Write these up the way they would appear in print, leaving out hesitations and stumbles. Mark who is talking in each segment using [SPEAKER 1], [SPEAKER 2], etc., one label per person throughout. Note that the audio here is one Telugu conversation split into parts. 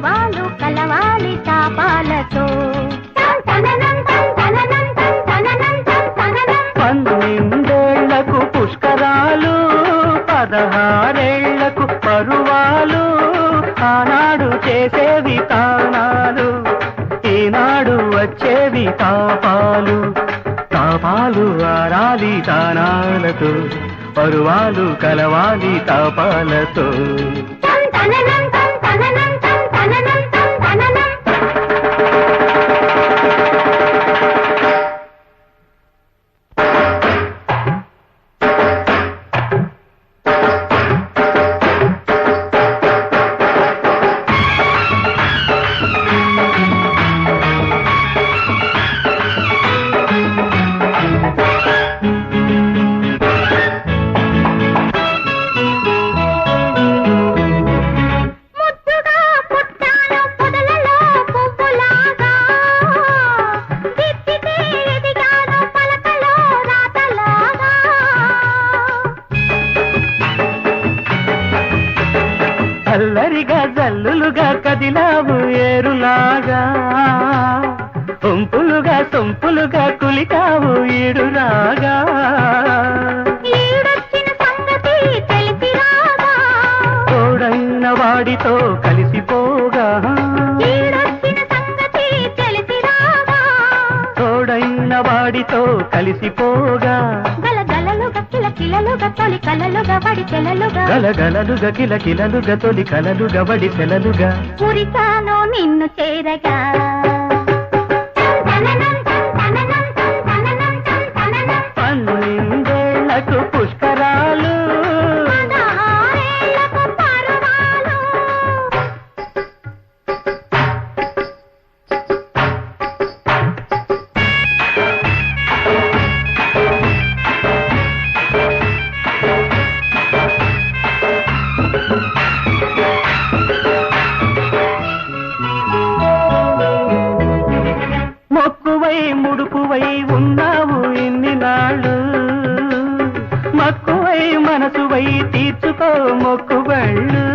[SPEAKER 1] పరువాలు కలవాలి తాపాలతో.
[SPEAKER 2] 12 పుష్కరాలు 16 పరువాలు ఆనాడు చేసేవి తానాలు ఈనాడు వచ్చేవి తాపాలు. తాపాలు ఆరాలి తానాలతో పరువాలు కలవాలి తాపాలతో. అల్లరిగా జల్లులుగా కదిలావు ఏరులాగా సొంపులుగా సొంపులుగా కులికావు ఈడురాగా. తోడైన వాడితో కలిసిపోగా తోడైన వాడితో కలిసిపోగా
[SPEAKER 1] కిలలుగా తొలి కలలుగా వడి సెలలుగా
[SPEAKER 2] గలగలలుగా కిలకిలలుగా తొలి కలలుగా వడి సెలలుగా
[SPEAKER 1] పురికాను నిన్ను చేరగా.
[SPEAKER 2] 12 పుష్కరాలు
[SPEAKER 1] 16 పరువాలు.
[SPEAKER 2] మొక్కువై ముడుపువై ఉన్నావు ఇన్ని నాళ్ళు మక్కువై మనసువై తీర్చుకో మొక్కుబళ్ళు.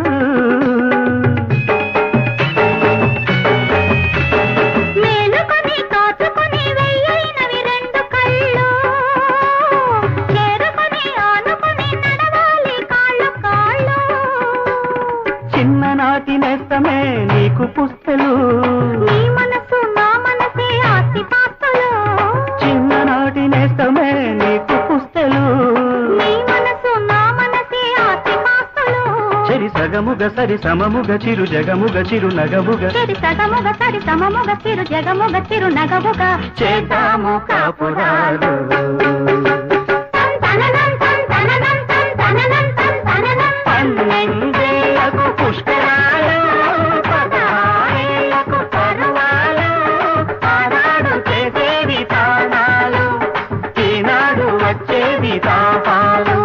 [SPEAKER 1] మేలుకొని తోచుకొని వెయ్యైనవి 2 కళ్ళు చేరుకొని ఆనుకొని నడవాలి కాళ్ళు కాళ్ళు.
[SPEAKER 2] చిన్ననాటి నేస్తమే నీకు పుస్తలు
[SPEAKER 1] నీ మనసు నా మనసే ఆస్తిపాస్తులు.
[SPEAKER 2] చిన్ననాటి నేస్తమే నీకు పుస్తలు
[SPEAKER 1] నీ మనసు నా మనసే ఆస్తిపాస్తులు.
[SPEAKER 2] చెరి సగముగ సరి సమముగ చిరు జగముగ చిరు నగముగ
[SPEAKER 1] చెరి సగముగ సరి సమముగ చిరు జగముగ చిరు నగముగా
[SPEAKER 2] చేద్దాము కాపురాలు. 12 పుష్కరాలు 16 పరువాలు ఆనాడు చేసేవి తానాలు ఈనాడు వచ్చేవి తాపాలు.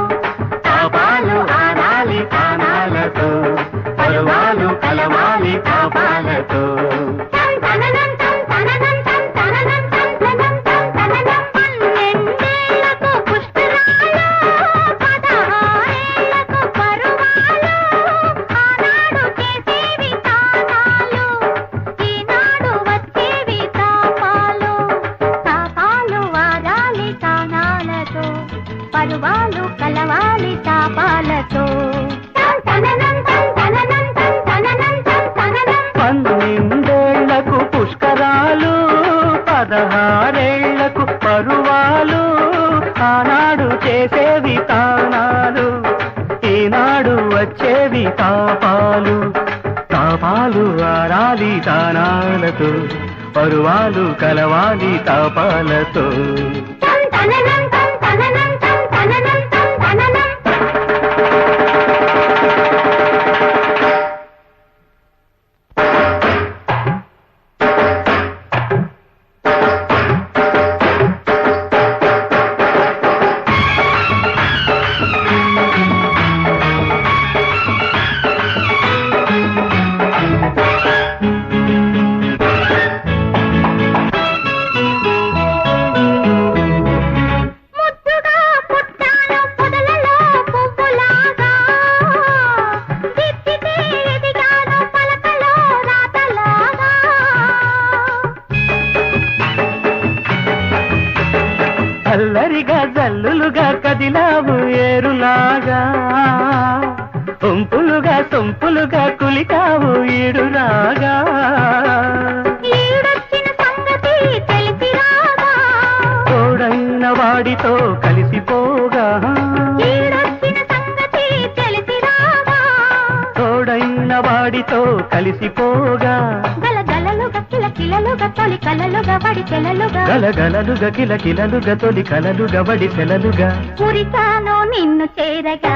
[SPEAKER 2] తాపాలు ఆరాలి తానాలతో పరువాలు కలవాలి తాపాలతో.
[SPEAKER 1] 12 పుష్కరాలు 16 పరువాలు ఆనాడు చేసేవి తానాలు ఈనాడు వచ్చేవి తాపాలు. తాపాలు వారాలి తానాలతో పరువాలు కలవాలి తాపాలతో.
[SPEAKER 2] 12 పుష్కరాలు 16 పరువాలు ఆనాడు చేసేవి తానాలు ఈనాడు వచ్చేవి తాపాలు. తాపాలు ఆరాలి తానాలతో పరువాలు కలవాలి తాపాలతో. అల్లరిగా జల్లులుగా కదిలావు ఏరులాగా ఒంపులుగా సొంపులుగా కులికావు ఈడురాగా
[SPEAKER 1] ఈడొచ్చిన సంగతి తెలిసి రాగా
[SPEAKER 2] తోడైన వాడితో కలిసిపోగా
[SPEAKER 1] ఈడొచ్చిన సంగతి తెలిసి రాగా
[SPEAKER 2] తోడైన వాడితో కలిసిపోగా
[SPEAKER 1] గలగలలుగా కిలకిలలుగా తొలి కలలుగా వడి తెలలుగా
[SPEAKER 2] గలగలలుగా కిలకిలలుగా తొలి కలలుగా వడి సెలలుగా
[SPEAKER 1] పురికాను నిన్ను చేరగా